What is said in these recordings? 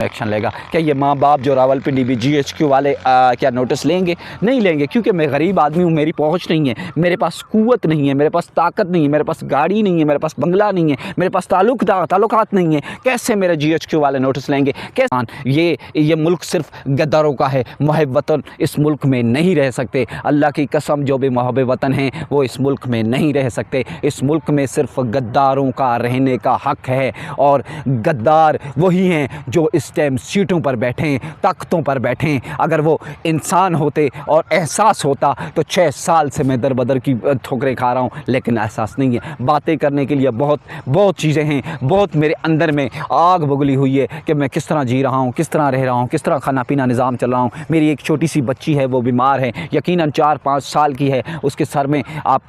Action लेगा। क्या ये माँ बाप जो रावलपिंडी GHQ वाले क्या नोटिस लेंगे? नहीं लेंगे, क्योंकि मैं गरीब आदमी हूँ, मेरी पहुँच नहीं है, मेरे पास कुव्वत नहीं है, मेरे पास ताकत नहीं है, मेरे पास गाड़ी नहीं है, मेरे पास बंगला नहीं है, मेरे पास ताल्लुकात नहीं है। कैसे मेरे GHQ वाले नोटिस लेंगे? कैसे? ये मुल्क सिर्फ गद्दारों का है। मुहब वतन इस मुल्क में नहीं रह सकते। अल्लाह की कसम, जो भी मुहब वतन हैं वो इस मुल्क में नहीं रह सकते। इस मुल्क में सिर्फ गद्दारों का रहने का हक है, और गद्दार वही हैं जो इस टाइम सीटों पर बैठें, तख्तों पर बैठें। अगर वो इंसान होते और एहसास होता तो 6 साल से मैं दर बदर की ठोकरें खा रहा हूँ, लेकिन एहसास नहीं है। बातें करने के लिए बहुत चीज़ें हैं, बहुत मेरे अंदर में आग बगली हुई है कि मैं किस तरह जी रहा हूँ, किस तरह रह रहा हूँ, किस तरह खाना पीना निज़ाम चल रहा हूँ। मेरी एक छोटी सी बच्ची है, वो बीमार है, यकीनन 4-5 साल की है। उसके सर में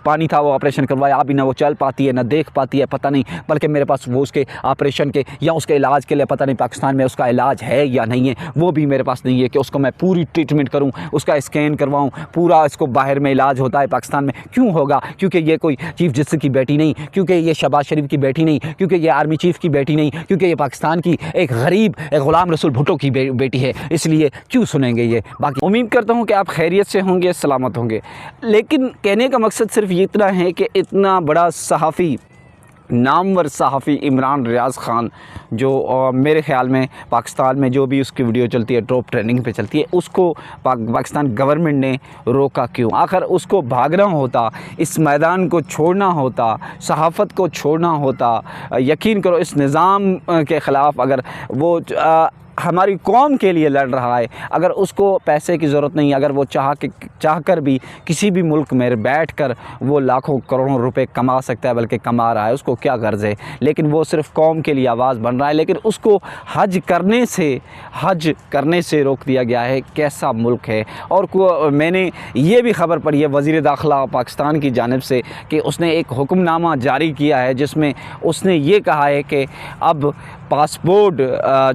पानी था, वो ऑपरेशन करवाया, अभी ना वो चल पाती है ना देख पाती है, पता नहीं। बल्कि मेरे पास वो उसके ऑपरेशन के या उसके इलाज के लिए पता नहीं पाकिस्तान में उसका इलाज है या नहीं है, वो भी मेरे पास नहीं है कि उसको मैं पूरी ट्रीटमेंट करूं, उसका स्कैन करवाऊं, पूरा इसको बाहर में इलाज होता है। पाकिस्तान में क्यों होगा? क्योंकि ये कोई चीफ जस्टिस की बेटी नहीं, क्योंकि ये शहबाज शरीफ की बेटी नहीं, क्योंकि ये आर्मी चीफ की बेटी नहीं, क्योंकि ये पाकिस्तान की एक गरीब गुलाम रसूल भुट्टो की बेटी है। इसलिए क्यों सुनेंगे ये? बाकी उम्मीद करता हूँ कि आप खैरियत से होंगे, सलामत होंगे। लेकिन कहने का मकसद सिर्फ ये इतना है कि इतना बड़ा सहाफ़ी, नामवर सहाफ़ी इमरान रियाज़ ख़ान, जो मेरे ख़्याल में पाकिस्तान में जो भी उसकी वीडियो चलती है, टॉप ट्रेंडिंग पे चलती है, उसको पाकिस्तान गवर्नमेंट ने रोका क्यों? आखिर उसको भागना होता, इस मैदान को छोड़ना होता, सहाफ़त को छोड़ना होता। यकीन करो, इस निज़ाम के ख़िलाफ़ अगर वो हमारी कौम के लिए लड़ रहा है, अगर उसको पैसे की ज़रूरत नहीं, अगर वो चाहकर भी किसी भी मुल्क में बैठकर वो लाखों करोड़ों रुपए कमा सकता है, बल्कि कमा रहा है, उसको क्या गर्ज़ है? लेकिन वो सिर्फ़ कौम के लिए आवाज़ बन रहा है, लेकिन उसको हज करने से रोक दिया गया है। कैसा मुल्क है? और मैंने ये भी ख़बर पढ़ी है वज़ीर दाखिला पाकिस्तान की जानिब से कि उसने एक हुक्मनामा जारी किया है, जिसमें उसने ये कहा है कि अब पासपोर्ट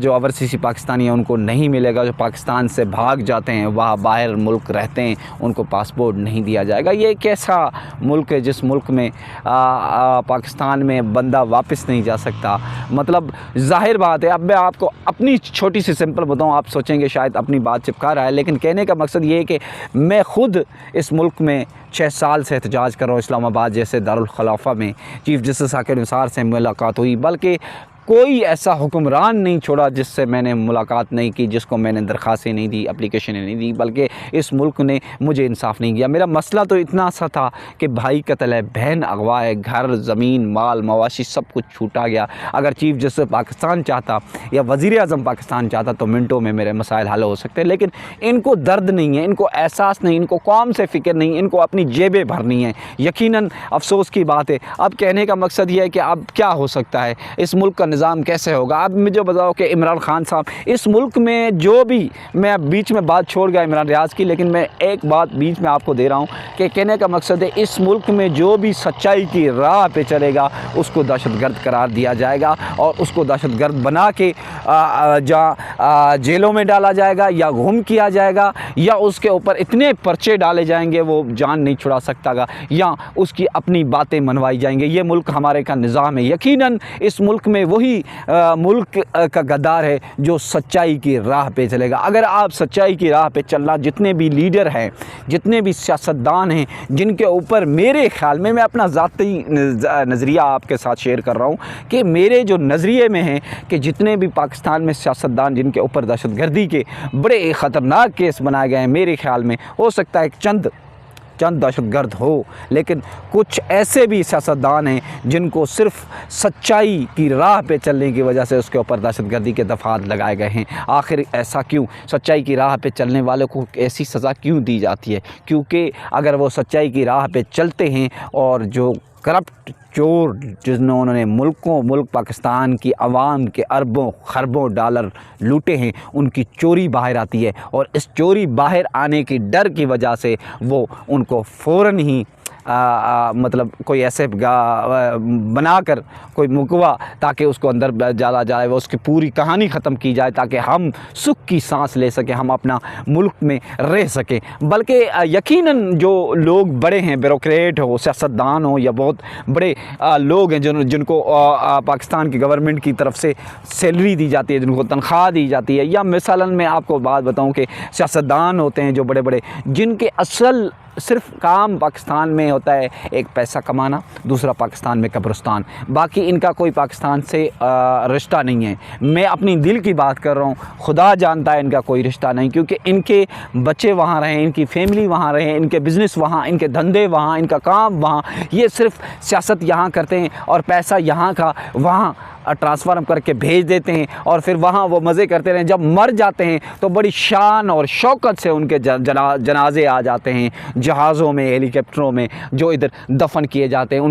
जो ओवरसीज़ पाकिस्तानी हैं उनको नहीं मिलेगा। जो पाकिस्तान से भाग जाते हैं, वहाँ बाहर मुल्क रहते हैं, उनको पासपोर्ट नहीं दिया जाएगा। ये कैसा मुल्क है जिस मुल्क में पाकिस्तान में बंदा वापस नहीं जा सकता? मतलब ज़ाहिर बात है। अब मैं आपको अपनी छोटी सी सिंपल बताऊँ, आप सोचेंगे शायद अपनी बात चिपका रहा है, लेकिन कहने का मकसद ये है कि मैं ख़ुद इस मुल्क में 6 साल से एहतजाज कर रहा हूँ। इस्लामाबाद जैसे दारुल खिलाफा में चीफ जस्टिस आकिर निसार से मुलाकात हुई, बल्कि कोई ऐसा हुक्मरान नहीं छोड़ा जिससे मैंने मुलाकात नहीं की, जिसको मैंने दरख्वास्तें नहीं दी, एप्लीकेशनें नहीं दी, बल्कि इस मुल्क ने मुझे इंसाफ नहीं किया। मेरा मसला तो इतना सा था कि भाई कत्ल है, बहन अगवा है, घर ज़मीन माल मवाशी सब कुछ छूटा गया। अगर चीफ जस्टिस पाकिस्तान चाहता या वज़ीर आज़म पाकिस्तान चाहता तो मिनटों में मेरे मसाइल हल हो सकते हैं, लेकिन इनको दर्द नहीं है, इनको एहसास नहीं, इनको कौम से फ़िक्र नहीं, इनको अपनी जेबें भरनी है। यकीनन अफसोस की बात है। अब कहने का मकसद ये है कि अब क्या हो सकता है, इस मुल्क का निज़ाम कैसे होगा? अब मुझे बताओ कि इमरान ख़ान साहब, इस मुल्क में जो भी, मैं बीच में बात छोड़ गया इमरान रियाज़ की, लेकिन मैं एक बात बीच में आपको दे रहा हूँ कि कहने का मकसद है इस मुल्क में जो भी सच्चाई की राह पे चलेगा उसको दहशतगर्द करार दिया जाएगा, और उसको दहशतगर्द बना के जहाँ जेलों में डाला जाएगा या गुम किया जाएगा, या उसके ऊपर इतने पर्चे डाले जाएंगे वो जान नहीं छुड़ा सकता, या उसकी अपनी बातें मनवाई जाएंगी। ये मुल्क हमारे का निज़ाम है। यकीनन इस मुल्क में वही मुल्क का गद्दार है जो सच्चाई की राह पे चलेगा। अगर आप सच्चाई की राह पे चलना, जितने भी लीडर हैं, जितने भी सियासतदान हैं, जिनके ऊपर मेरे ख़्याल में, मैं अपना ज़ाती नज़रिया आपके साथ शेयर कर रहा हूँ कि मेरे जो नज़रिए में है कि जितने भी पाकिस्तान में सियासतदान जिनके ऊपर दहशतगर्दी के बड़े ख़तरनाक केस बनाए गए हैं, मेरे ख़्याल में हो सकता है चंद दहशतगर्द हो, लेकिन कुछ ऐसे भी सियासतदान हैं जिनको सिर्फ सच्चाई की राह पे चलने की वजह से उसके ऊपर दहशतगर्दी के दफ़ात लगाए गए हैं। आखिर ऐसा क्यों? सच्चाई की राह पे चलने वालों को ऐसी सज़ा क्यों दी जाती है? क्योंकि अगर वो सच्चाई की राह पे चलते हैं और जो करप्ट चोर जिन्होंने मुल्क पाकिस्तान की आवाम के अरबों खरबों डॉलर लूटे हैं, उनकी चोरी बाहर आती है, और इस चोरी बाहर आने की डर की वजह से वो उनको फ़ौरन ही मतलब कोई ऐसे बनाकर कोई मुकवा ताकि उसको अंदर डाला जाए, वो उसकी पूरी कहानी ख़त्म की जाए ताकि हम सुख की सांस ले सकें, हम अपना मुल्क में रह सकें। बल्कि यकीनन जो लोग बड़े हैं, ब्यूरोक्रेट हो, सियासतदान हो या बहुत बड़े लोग हैं जिनको पाकिस्तान की गवर्नमेंट की तरफ से सैलरी दी जाती है, जिनको तनख्वाह दी जाती है, या मिसालन मैं आपको बात बताऊं कि सियासतदान होते हैं जो बड़े बड़े, जिनके असल सिर्फ काम पाकिस्तान में होता है एक पैसा कमाना, दूसरा पाकिस्तान में कब्रिस्तान, बाकी इनका कोई पाकिस्तान से रिश्ता नहीं है। मैं अपनी दिल की बात कर रहा हूँ, खुदा जानता है इनका कोई रिश्ता नहीं, क्योंकि इनके बच्चे वहाँ रहें, इनकी फैमिली वहाँ रहे, इनके बिज़नेस वहाँ, इनके धंधे वहाँ, इनका काम वहाँ, ये सिर्फ सियासत यहाँ करते हैं और पैसा यहाँ का वहाँ ट्रांसफ़र करके भेज देते हैं और फिर वहाँ वो मज़े करते रहें। जब मर जाते हैं तो बड़ी शान और शौकत से उनके जनाजे आ जाते हैं जहाज़ों में, हेलीकॉप्टरों में, जो इधर दफन किए जाते हैं।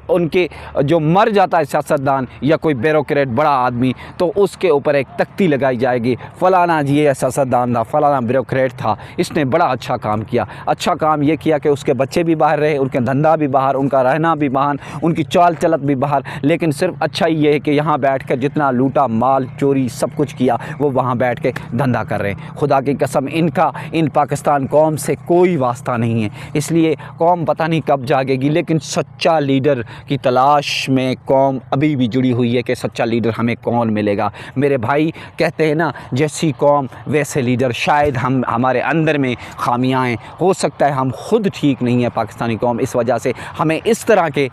उनके जो मर जाता है सियासतदान या कोई ब्यूरोक्रेट बड़ा आदमी, तो उसके ऊपर एक तख्ती लगाई जाएगी, फ़लाना जी ये सियासतदान था, फ़लाना ब्यूरोक्रेट था, इसने बड़ा अच्छा काम किया। अच्छा काम ये किया कि उसके बच्चे भी बाहर रहे, उनका धंधा भी बाहर, उनका रहना भी बाहर, उनकी चाल चलत भी बाहर, लेकिन सिर्फ अच्छा ये है कि यहाँ बैठ कर जितना लूटा, माल चोरी सब कुछ किया, वो वहाँ बैठ के धंधा कर रहे हैं। खुदा की कसम इनका इन पाकिस्तान कौम से कोई वास्ता नहीं है। इसलिए कौम पता नहीं कब जागेगी, लेकिन सच्चा लीडर की तलाश में कौम अभी भी जुड़ी हुई है कि सच्चा लीडर हमें कौन मिलेगा। मेरे भाई कहते हैं ना, जैसी कौम वैसे लीडर। शायद हमारे अंदर में खामियाँ हैं, हो सकता है हम खुद ठीक नहीं है पाकिस्तानी कौम, इस वजह से हमें इस तरह के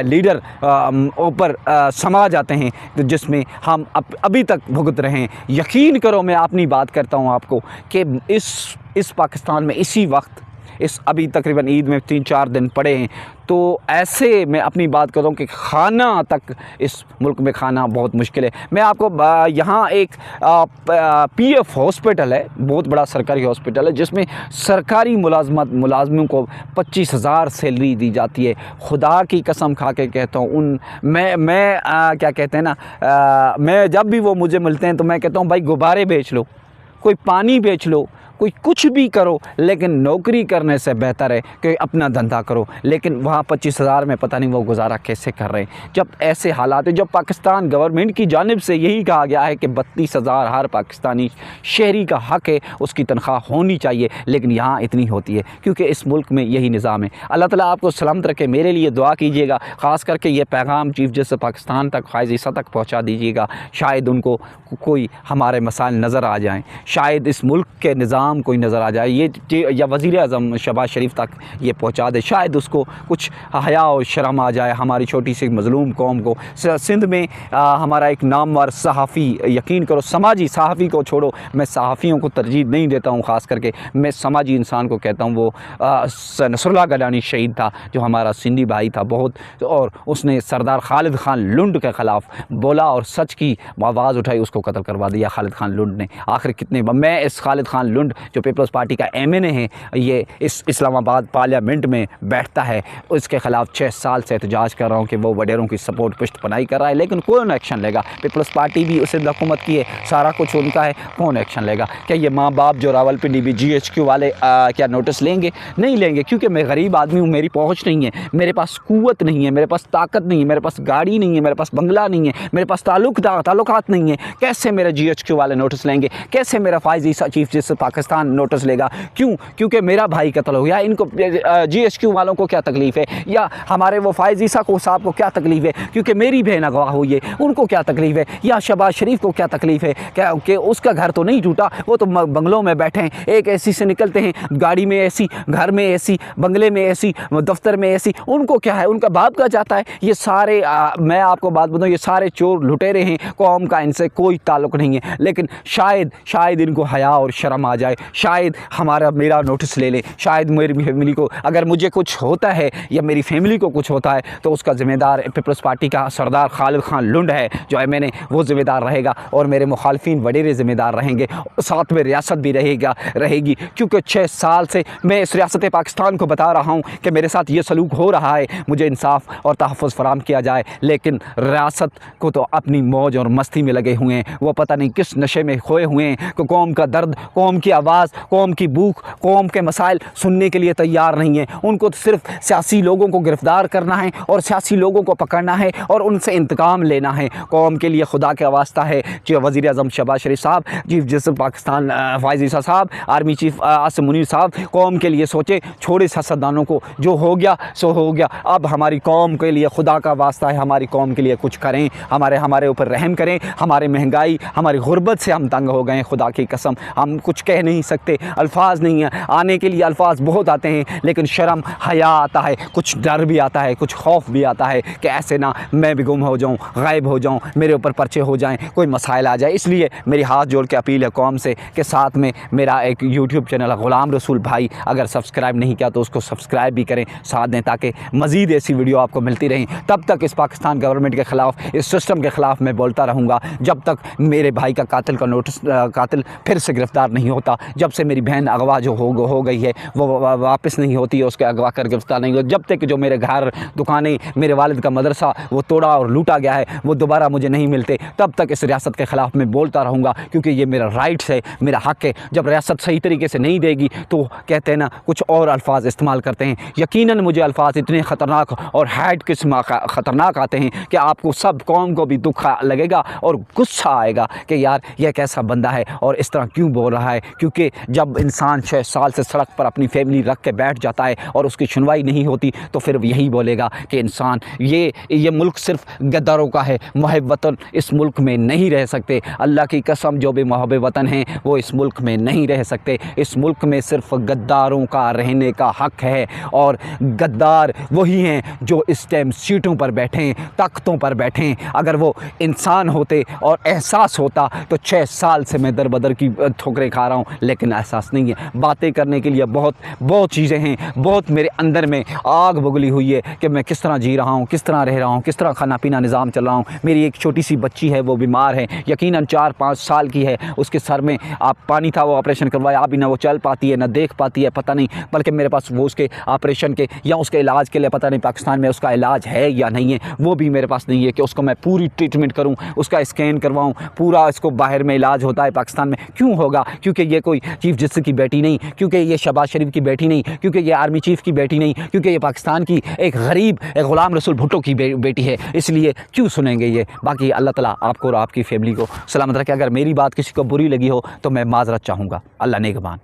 लीडर ऊपर समा जाते हैं जिसमें हम अभी तक भुगत रहे हैं। यकीन करो, मैं अपनी बात करता हूँ आपको कि इस पाकिस्तान में इसी वक्त अभी तकरीबन ईद में 3-4 दिन पड़े हैं, तो ऐसे मैं अपनी बात करता हूँ कि खाना तक इस मुल्क में खाना बहुत मुश्किल है। मैं आपको यहाँ एक PF हॉस्पिटल है, बहुत बड़ा सरकारी हॉस्पिटल है, जिसमें सरकारी मुलाजमों को 25,000 सैलरी दी जाती है। खुदा की कसम खा के कहता हूँ, मैं क्या कहते हैं ना, मैं जब भी वो मुझे मिलते हैं तो मैं कहता हूँ भाई गुब्बारे बेच लो, कोई पानी बेच लो, कोई कुछ भी करो, लेकिन नौकरी करने से बेहतर है कि अपना धंधा करो। लेकिन वहाँ 25,000 में पता नहीं वो गुजारा कैसे कर रहे हैं। जब ऐसे हालात है, जब पाकिस्तान गवर्नमेंट की जानिब से यही कहा गया है कि 32,000 हर पाकिस्तानी शहरी का हक़ है, उसकी तनख्वाह होनी चाहिए, लेकिन यहाँ इतनी होती है क्योंकि इस मुल्क में यही निज़ाम है। अल्लाह ताला आपको सलामत रखे। मेरे लिए दुआ कीजिएगा, ख़ास करके ये पैगाम चीफ जस्टिस पाकिस्तान तक, फ़ायज़ ईसा तक पहुँचा दीजिएगा। शायद उनको कोई हमारे मसाइल नज़र आ जाएँ, शायद इस मुल्क के निज़ाम कोई नज़र आ जाए, ये या वज़ीर आज़म शहबाज शरीफ तक ये पहुँचा दे, शायद उसको कुछ हया और शर्म आ जाए हमारी छोटी सी मज़लूम कौम को। सिंध में हमारा एक नामवर सहाफ़ी, यकीन करो समाजी सहाफ़ी को छोड़ो, मैं सहाफ़ियों को तरजीह नहीं देता हूँ, ख़ास करके मैं समाजी इंसान को कहता हूँ। वो नसरुल्लाह गलानी शहीद था, जो हमारा सिंधी भाई था बहुत, और उसने सरदार खालिद खान लुंड के ख़िलाफ़ बोला और सच की आवाज़ उठाई, उसको कत्ल करवा दिया खालिद खान लुंड ने। आखिर कितने मैं इस खालिद खान लुंड जो पीपल्स पार्टी का MNA है, ये इस इस्लामाबाद पार्लियामेंट में बैठता है, उसके ख़िलाफ़ 6 साल से एहतजाज कर रहा हूँ कि वो वडेरों की सपोर्ट पुष्ट पनाही कर रहा है, लेकिन कौन एक्शन लेगा? पीपल्स पार्टी भी उसे हुकूमत की है, सारा कुछ उनका है, कौन एक्शन लेगा? क्या ये माँ बाप जो रावलपिंडी भी GHQ वाले क्या नोटिस लेंगे? नहीं लेंगे, क्योंकि मैं गरीब आदमी हूँ, मेरी पहुँच नहीं है, मेरे पास क़ुव्वत नहीं है, मेरे पास ताकत नहीं है, मेरे पास गाड़ी नहीं है, मेरे पास बंगला नहीं है, मेरे पास ताल्लुकात नहीं है। कैसे मेरे GHQ वाले नोटिस लेंगे? कैसे मेरा फ़ायज़ ईसा चीफ जस्टिस पाकिस्तान नोटिस लेगा? क्यों? क्योंकि मेरा भाई कत्ल हो गया। इनको GHQ वालों को क्या तकलीफ़ है, या हमारे वो फ़ायज़ ईसा को साहब को क्या तकलीफ़ है क्योंकि मेरी बहन अगवा हुई है, उनको क्या तकलीफ़ है? या शहबाज शरीफ को क्या तकलीफ़ है क्या कि उसका घर तो नहीं टूटा, वो तो बंगलों में बैठे हैं, एक AC से निकलते हैं, गाड़ी में AC, घर में AC, बंगले में AC, दफ्तर में AC, उनको क्या है? उनका बाप का जाता है। ये सारे मैं आपको बात बताऊँ, ये सारे चोर लुटेरे हैं, कौम का इनसे कोई ताल्लुक़ नहीं है, लेकिन शायद इनको हया और शर्म आ जाए, शायद मेरा नोटिस ले ले, शायद मेरी फैमिली को अगर मुझे कुछ होता है या मेरी फैमिली को कुछ होता है तो उसका ज़िम्मेदार पीपल्स पार्टी का सरदार खालिद खान लुंड है, जो है मैंने वो ज़िम्मेदार रहेगा, और मेरे मुखालफिन वडेरे ज़िम्मेदार रहेंगे, साथ में रियासत भी रहेगी। क्योंकि 6 साल से मैं इस रियासत पाकिस्तान को बता रहा हूँ कि मेरे साथ ये सलूक हो रहा है, मुझे इंसाफ और तहफ़्फ़ुज़ फराम किया जाए, लेकिन रियासत को तो अपनी मौज और मस्ती में लगे हुए हैं, वो पता नहीं किस नशे में खोए हुए हैं कि कौम का दर्द, कौम की आवाज़, कौम की भूख, कौम के मसाइल सुनने के लिए तैयार नहीं है। उनको तो सिर्फ सियासी लोगों को गिरफ़्तार करना है और सियासी लोगों को पकड़ना है और उनसे इंतकाम लेना है। कौम के लिए खुदा का वास्ता है जो वज़ीर आज़म शहबाज शरीफ साहब, चीफ जस्टिस पाकिस्तान फ़ाइज़ ईसा साहब, आर्मी चीफ आसिम मुनीर साहब, कौम के लिए सोचे, छोड़े सियासतदानों को, जो हो गया सो हो गया। अब हमारी कौम के लिए खुदा का वास्ता है, हमारी कौम के लिए कुछ करें, हमारे ऊपर रहम करें। हमारे महंगाई, हमारी गुर्बत से हम तंग हो गए हैं, खुदा की कसम हम कुछ कह नहीं सकते, अल्फाज नहीं है, आने के लिए अल्फाज बहुत आते हैं, लेकिन शर्म हया आता है, कुछ डर भी आता है, कुछ खौफ भी आता है कि ऐसे ना मैं भी गुम हो जाऊँ, गायब हो जाऊँ, मेरे ऊपर पर्चे हो जाएँ, कोई मसाइल आ जाए। इसलिए मेरी हाथ जोड़ के अपील है कौम से कि साथ में मेरा एक यूट्यूब चैनल है ग़ुलाम रसूल भाई, अगर सब्सक्राइब नहीं किया तो उसको सब्सक्राइब भी करें, साथ दें, ताकि मज़ीद ऐसी वीडियो आपको मिलती रहें। तब तक इस पाकिस्तान गवर्नमेंट के ख़िलाफ़, इस सिस्टम के ख़िलाफ़ मैं बोलता रहूँगा जब तक मेरे भाई का कातिल फिर से गिरफ़्तार नहीं होता, जब से मेरी बहन अगवा जो हो गई है वो वापस नहीं होती है, उसके अगवा कर गिरफ़्तार नहीं होता, जब तक जो मेरे घर, दुकानें, मेरे वालिद का मदरसा वो तोड़ा और लूटा गया है वो दोबारा मुझे नहीं मिलते, तब तक इस रियासत के ख़िलाफ़ मैं बोलता रहूँगा, क्योंकि ये मेरा राइट्स है, मेरा हक़ है। जब रियासत सही तरीके से नहीं देगी तो कहते हैं ना, कुछ और अल्फाज इस्तेमाल करते हैं। यकीनन मुझे अल्फाज इतने ख़तरनाक और हैड किस्म ख़तरनाक आते हैं कि आपको सब कौम को भी दुख लगेगा और गुस्सा आएगा कि यार यह कैसा बंदा है और इस तरह क्यों बोल रहा है। क्योंकि जब इंसान 6 साल से सड़क पर अपनी फैमिली रख के बैठ जाता है और उसकी सुनवाई नहीं होती तो फिर यही बोलेगा कि इंसान ये मुल्क सिर्फ गद्दारों का है, मुहब वतन इस मुल्क में नहीं रह सकते। अल्लाह की कसम, जो भी मुहब वतन हैं वो इस मुल्क में नहीं रह सकते। इस मुल्क में सिर्फ गद्दारों का रहने का हक़ है और गद्दार वही हैं जो इस टाइम सीटों पर बैठें, तख्तों पर बैठें। अगर वो इंसान होते और एहसास होता तो 6 साल से मैं दर बदर की ठोकरें खा रहा हूँ, लेकिन एहसास नहीं है। बातें करने के लिए बहुत चीज़ें हैं, बहुत मेरे अंदर में आग बगली हुई है कि मैं किस तरह जी रहा हूँ, किस तरह रह रहा हूँ, किस तरह खाना पीना निज़ाम चल रहा हूँ। मेरी एक छोटी सी बच्ची है, वो बीमार है, यकीनन 4-5 साल की है, उसके सर में आप पानी था, वो ऑपरेशन करवाया, अभी ना वो चल पाती है ना देख पाती है, पता नहीं, बल्कि मेरे पास वो उसके ऑपरेशन के या उसके इलाज के लिए पता नहीं पाकिस्तान में उसका इलाज है या नहीं है, वो भी मेरे पास नहीं है कि उसको मैं पूरी ट्रीटमेंट करूँ, उसका स्कैन करवाऊँ, पूरा इसको बाहर में इलाज होता है, पाकिस्तान में क्यों होगा? क्योंकि ये कोई चीफ जस्टिस की बेटी नहीं, क्योंकि ये शहबाज शरीफ की बेटी नहीं, क्योंकि ये आर्मी चीफ की बेटी नहीं, क्योंकि ये पाकिस्तान की एक गरीब ग़ुलाम रसूल भुट्टो की बेटी है। इसलिए क्यों सुनेंगे ये? बाकी अल्लाह ताला आपको और आपकी फैमिली को सलामत रखे। अगर मेरी बात किसी को बुरी लगी हो तो मैं माज़रत चाहूँगा। अल्लाह नेगबान।